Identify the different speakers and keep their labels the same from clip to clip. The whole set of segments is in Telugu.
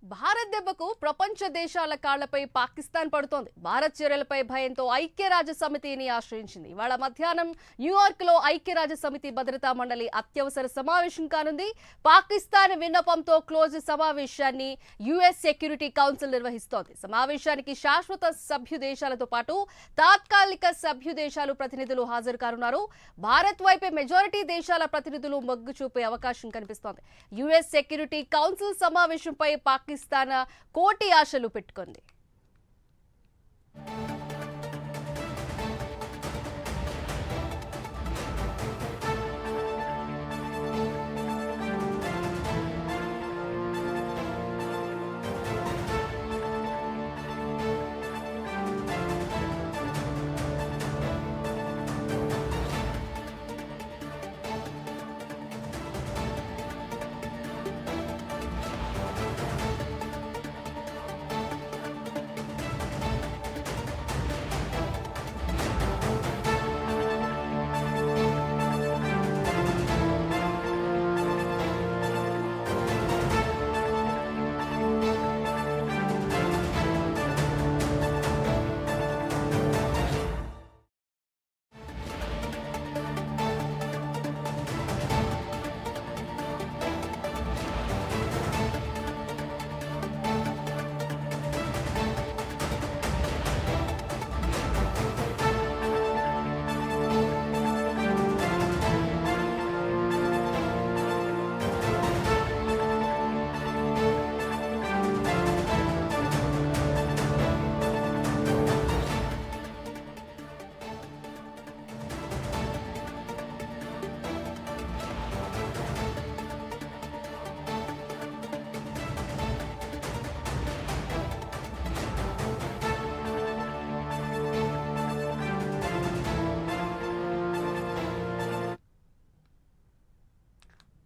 Speaker 1: భారత్ దెబ్బకు ప్రపంచ దేశాల కాళ్లపై పాకిస్తాన్ పడుతోంది. భారత్ చర్యలపై భయంతో ఐక్యరాజ్య సమితిని ఆశ్రయించింది. ఇవాళ మధ్యాహ్నం న్యూయార్క్ లో ఐక్యరాజ్య సమితి భద్రతా మండలి అత్యవసర సమావేశం కానుంది. పాకిస్తాన్ విన్నపంతో క్లోజ్ సమావేశాన్ని యుఎస్ సెక్యూరిటీ కౌన్సిల్ నిర్వహిస్తోంది. సమావేశానికి శాశ్వత సభ్యు దేశాలతో పాటు తాత్కాలిక సభ్యు దేశాలు ప్రతినిధులు హాజరు కానున్నారు. భారత్ వైపే మెజారిటీ దేశాల ప్రతినిధులు మొగ్గు చూపే అవకాశం కనిపిస్తోంది. యుఎస్ సెక్యూరిటీ కౌన్సిల్ సమావేశంపై పాకిస్తాన్ కోటి ఆశలు పెట్టుకుంది.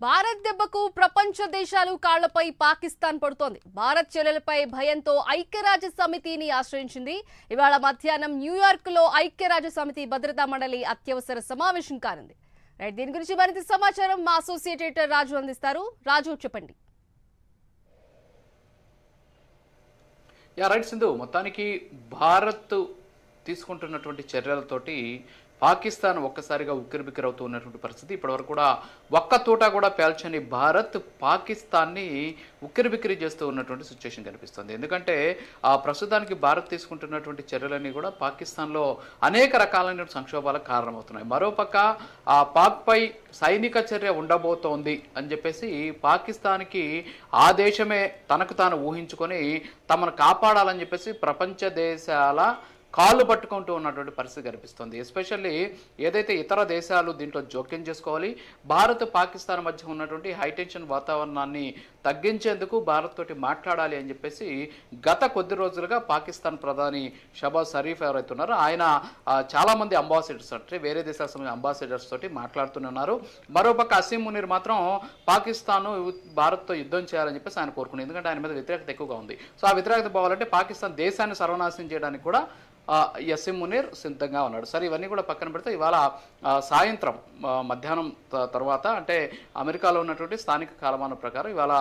Speaker 1: భారత్ దెబ్బకు ప్రపంచ దేశాలు కాళ్లపై పాకిస్తాన్ పడుతోంది. భారత్ చర్యలపై భయంతో ఐక్యరాజ్య సమితిని ఆశ్రయించింది. ఇవాళ మధ్యాహ్నం న్యూయార్క్ లో ఐక్యరాజ్య సమితి భద్రతా మండలి అత్యవసర సమావేశం కానుంది. దీని గురించి మరింత సమాచారం మా అసోసియేట్ ఎడిటర్ రాజు అందిస్తారు. రాజు, చెప్పండి.
Speaker 2: రైట్ సింధు, మొత్తానికి భారత్ తీసుకుంటున్నటువంటి చర్యలతోటి పాకిస్తాన్ ఒక్కసారిగా ఉక్కిరిబిక్కిరవుతూ ఉన్నటువంటి పరిస్థితి. ఇప్పటివరకు కూడా ఒక్క తోట కూడా పేల్చని భారత్ పాకిస్తాన్ని ఉక్కిరిబిక్కిరి చేస్తూ ఉన్నటువంటి సిచ్యువేషన్ కనిపిస్తుంది. ఎందుకంటే ప్రస్తుతానికి భారత్ తీసుకుంటున్నటువంటి చర్యలన్నీ కూడా పాకిస్తాన్లో అనేక రకాలైన సంక్షోభాలకు కారణమవుతున్నాయి. మరోపక్క పాక్పై సైనిక చర్య ఉండబోతోంది అని చెప్పేసి పాకిస్తాన్కి ఆ దేశమే తనకు తాను ఊహించుకొని తమను కాపాడాలని చెప్పేసి ప్రపంచ దేశాల కాళ్ళు పట్టుకుంటూ ఉన్నటువంటి పరిస్థితి కనిపిస్తుంది. ఎస్పెషల్లీ ఏదైతే ఇతర దేశాలు దీంట్లో జోక్యం చేసుకోవాలి, భారత్ పాకిస్తాన్ మధ్య ఉన్నటువంటి హైటెన్షన్ వాతావరణాన్ని తగ్గించేందుకు భారత్ తోటి మాట్లాడాలి అని చెప్పేసి గత కొద్ది రోజులుగా పాకిస్తాన్ ప్రధాని షబాజ్ షరీఫ్ ఎవరైతే ఉన్నారో ఆయన చాలామంది అంబాసిడర్స్ అంటే వేరే దేశాల అంబాసిడర్స్ తోటి మాట్లాడుతూనే ఉన్నారు. మరోపక్క అసీం మునీర్ మాత్రం పాకిస్తాన్ భారత్తో యుద్ధం చేయాలని చెప్పేసి ఆయన కోరుకున్నారు. ఎందుకంటే ఆయన మీద వ్యతిరేకత ఎక్కువగా ఉంది. సో ఆ వ్యతిరేకత పోవాలంటే పాకిస్తాన్ దేశాన్ని సర్వనాశనం చేయడానికి కూడా అసీం మునీర్ సిద్ధంగా ఉన్నాడు. సరే, ఇవన్నీ కూడా పక్కన పెడితే ఇవాళ సాయంత్రం మధ్యాహ్నం తర్వాత అంటే అమెరికాలో ఉన్నటువంటి స్థానిక కాలమానం ప్రకారం ఇవాళ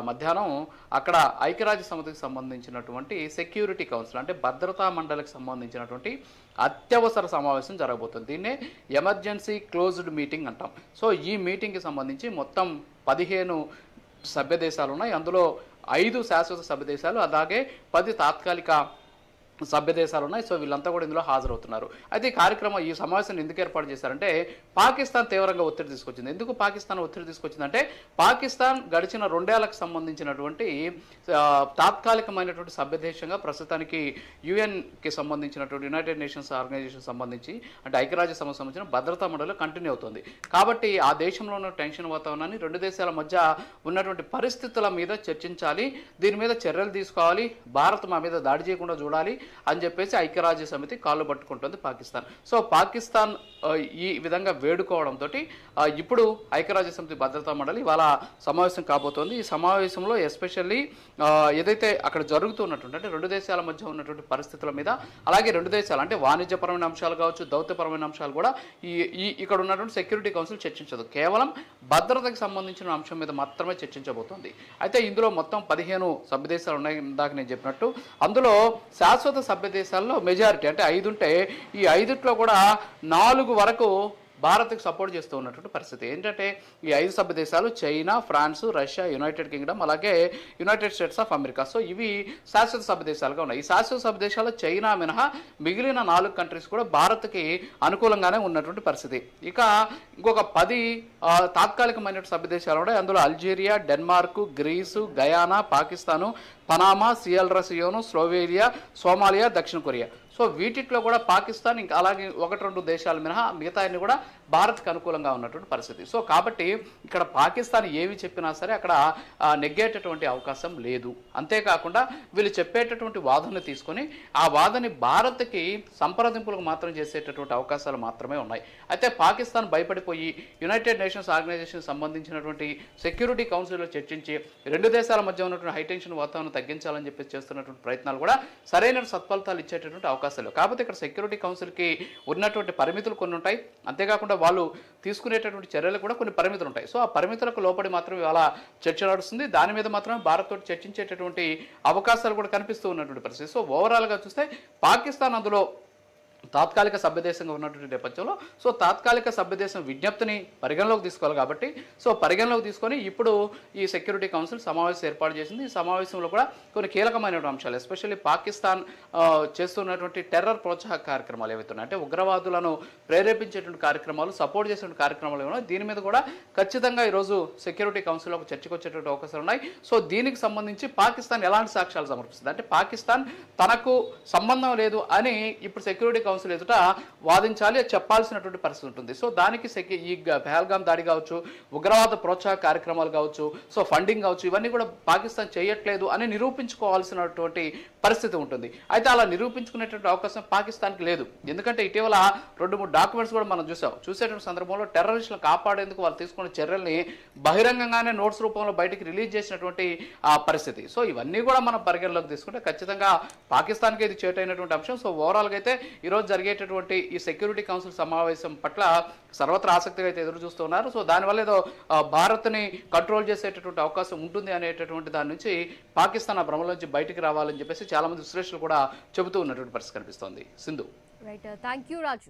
Speaker 2: మధ్యాహ్నం అక్కడ ఐక్యరాజ్య సమితికి సంబంధించినటువంటి సెక్యూరిటీ కౌన్సిల్ అంటే భద్రతా మండలికి సంబంధించినటువంటి అత్యవసర సమావేశం జరగబోతుంది. దీన్నే ఎమర్జెన్సీ క్లోజ్డ్ మీటింగ్ అంటాం. సో ఈ మీటింగ్కి సంబంధించి మొత్తం 15 సభ్య దేశాలు ఉన్నాయి. అందులో 5 శాశ్వత సభ్య దేశాలు, అలాగే 10 తాత్కాలిక సభ్య దేశాలు ఉన్నాయి. సో వీళ్ళంతా కూడా ఇందులో హాజరవుతున్నారు. అయితే ఈ సమావేశాన్ని ఎందుకు ఏర్పాటు చేశారంటే పాకిస్తాన్ తీవ్రంగా ఒత్తిడి తీసుకొచ్చింది. ఎందుకు పాకిస్తాన్ ఒత్తిడి తీసుకొచ్చిందంటే పాకిస్తాన్ గడిచిన 2 ఏళ్లకు సంబంధించినటువంటి తాత్కాలికమైనటువంటి సభ్య దేశంగా ప్రస్తుతానికి యుఎన్కి సంబంధించినటువంటి యునైటెడ్ నేషన్స్ ఆర్గనైజేషన్ సంబంధించి అంటే ఐక్యరాజ్య సమితికి సంబంధించిన భద్రతా మండలిలో కంటిన్యూ అవుతుంది. కాబట్టి ఆ దేశంలో ఉన్న టెన్షన్ వాతావరణాన్ని 2 దేశాల మధ్య ఉన్నటువంటి పరిస్థితుల మీద చర్చించాలి, దీని మీద చర్యలు తీసుకోవాలి, భారత్ మా మీద దాడి చేయకుండా చూడాలి అని చెప్పేసి ఐక్యరాజ్య సమితి కాళ్ళు పట్టుకుంటుంది పాకిస్తాన్. సో పాకిస్తాన్ ఈ విధంగా వేడుకోవడంతో ఇప్పుడు ఐక్యరాజ్య సమితి భద్రతా మండలి ఇవాళ సమావేశం కాబోతోంది. ఈ సమావేశంలో ఎస్పెషల్లీ ఏదైతే అక్కడ జరుగుతున్నటువంటి అంటే రెండు దేశాల మధ్య ఉన్నటువంటి పరిస్థితుల మీద, అలాగే రెండు దేశాలు అంటే వాణిజ్యపరమైన అంశాలు కావచ్చు, దౌత్యపరమైన అంశాలు కూడా ఇక్కడ ఉన్నటువంటి సెక్యూరిటీ కౌన్సిల్ చర్చించదు. కేవలం భద్రతకు సంబంధించిన అంశం మీద మాత్రమే చర్చించబోతోంది. అయితే ఇందులో మొత్తం 15 సభ్య దేశాలు ఉన్నాయి. ఇందాక నేను చెప్పినట్టు అందులో శాశ్వత సభ్య దేశాల్లో మెజారిటీ అంటే 5 ఉంటే ఈ 5లో కూడా 4 వరకు భారత్కి సపోర్ట్ చేస్తూ ఉన్నటువంటి పరిస్థితి. ఏంటంటే ఈ 5 సభ్య దేశాలు China, France, Russia, United Kingdom, అలాగే United States of America. So ఇవి శాశ్వత సభ్య దేశాలుగా ఉన్నాయి. ఈ శాశ్వత సభ్య దేశాలు చైనా మినహా మిగిలిన 4 కంట్రీస్ కూడా భారత్కి అనుకూలంగానే ఉన్నటువంటి పరిస్థితి. ఇక ఇంకొక 10 తాత్కాలికమైన సభ్య దేశాలు ఉన్నాయి. అందులో Algeria, Denmark, Greece, Guyana, Pakistan, Panama, Sierra Leone, Slovenia, Somalia, దక్షిణ కొరియా. సో వీటిలో కూడా పాకిస్తాన్ ఇంకా అలాగే 1-2 దేశాలు మినహా మిగతా అన్ని కూడా భారత్కి అనుకూలంగా ఉన్నటువంటి పరిస్థితి. సో కాబట్టి ఇక్కడ పాకిస్తాన్ ఏవి చెప్పినా సరే అక్కడ నెగ్గేటటువంటి అవకాశం లేదు. అంతేకాకుండా వీళ్ళు చెప్పేటటువంటి వాదనను తీసుకొని ఆ వాదనని భారత్కి సంప్రదింపులకు మాత్రం చేసేటటువంటి అవకాశాలు మాత్రమే ఉన్నాయి. అయితే పాకిస్తాన్ భయపడిపోయి యునైటెడ్ నేషన్స్ ఆర్గనైజేషన్ సంబంధించినటువంటి సెక్యూరిటీ కౌన్సిల్లో చర్చించి రెండు దేశాల మధ్య ఉన్నటువంటి హైటెన్షన్ వాతావరణం తగ్గించాలని చెప్పి చేస్తున్నటువంటి ప్రయత్నాలు కూడా సరైన సత్ఫలితాలు ఇచ్చేటటువంటి అవకాశాలు. కాకపోతే ఇక్కడ సెక్యూరిటీ కౌన్సిల్కి ఉన్నటువంటి పరిమితులు కొన్ని ఉంటాయి. అంతేకాకుండా వాళ్ళు తీసుకునేటటువంటి చర్యలు కూడా కొన్ని పరిమితులు ఉంటాయి. సో ఆ పరిమితులకు లోపడి మాత్రం ఇవాళ చర్చ నడుస్తుంది. దాని మీద మాత్రం భారత్ తోటి చర్చించేటటువంటి అవకాశాలు కూడా కనిపిస్తూ ఉన్నటువంటి పరిస్థితి. సో ఓవరాల్గా చూస్తే పాకిస్తాన్ అందులో తాత్కాలిక సభ్యదేశంగా ఉన్నటువంటి నేపథ్యంలో సో తాత్కాలిక సభ్యదేశం విజ్ఞప్తిని పరిగణలోకి తీసుకోవాలి కాబట్టి సో పరిగణలోకి తీసుకొని ఇప్పుడు ఈ సెక్యూరిటీ కౌన్సిల్ సమావేశం ఏర్పాటు చేసింది. ఈ సమావేశంలో కూడా కొన్ని కీలకమైనటువంటి అంశాలు ఎస్పెషల్లీ పాకిస్తాన్ చేస్తున్నటువంటి టెర్రర్ ప్రోత్సాహక కార్యక్రమాలు ఏవైతున్నాయి అంటే ఉగ్రవాదులను ప్రేరేపించేటువంటి కార్యక్రమాలు, సపోర్ట్ చేసేటువంటి కార్యక్రమాలు ఏమన్నా దీని మీద కూడా ఖచ్చితంగా ఈరోజు సెక్యూరిటీ కౌన్సిల్లో ఒక చర్చకు వచ్చేటువంటి అవకాశాలు ఉన్నాయి. సో దీనికి సంబంధించి పాకిస్తాన్ ఎలాంటి సాక్ష్యాలు సమర్పిస్తుంది అంటే పాకిస్తాన్ తనకు సంబంధం లేదు అని ఇప్పుడు సెక్యూరిటీ కౌన్సిల్ ఎదుట వాదించాలి, చెప్పాల్సినటువంటి పరిస్థితి ఉంటుంది. సో దానికి ఈ పహల్గామ్ దాడి కావచ్చు, ఉగ్రవాద ప్రోత్సాహక కార్యక్రమాలు కావచ్చు, సో ఫండింగ్ కావచ్చు, ఇవన్నీ కూడా పాకిస్తాన్ చేయట్లేదు అని నిరూపించుకోవాల్సినటువంటి పరిస్థితి ఉంటుంది. అయితే అలా నిరూపించుకునేటువంటి అవకాశం పాకిస్తాన్కి లేదు. ఎందుకంటే ఇటీవల 2-3 డాక్యుమెంట్స్ కూడా మనం చూసేటువంటి సందర్భంలో టెర్రరిస్టులను కాపాడేందుకు వాళ్ళు తీసుకున్న చర్యల్ని బహిరంగంగానే నోట్స్ రూపంలో బయటికి రిలీజ్ చేసినటువంటి పరిస్థితి. సో ఇవన్నీ కూడా మనం పరిగణలోకి తీసుకుంటే ఖచ్చితంగా పాకిస్తాన్కి ఇది చేటైనటువంటి అంశం. సో ఓవరాల్గా అయితే ఈరోజు జరిగేటటువంటి ఈ సెక్యూరిటీ కౌన్సిల్ సమావేశం పట్ల సర్వత్రా ఆసక్తిగా అయితే ఎదురు చూస్తున్నారు. సో దానివల్ల ఏదో భారత్ని కంట్రోల్ చేసేటటువంటి అవకాశం ఉంటుంది అనేటటువంటి దాని నుంచి పాకిస్తాన్ ఆ భ్రమల నుంచి బయటికి రావాలని చెప్పేసి చాలా మంది విశ్లేషకులు కూడా చెబుతూ ఉన్నటువంటి పరిస్థితి కనిపిస్తోంది. Sindhu.
Speaker 1: Right, thank you Raju.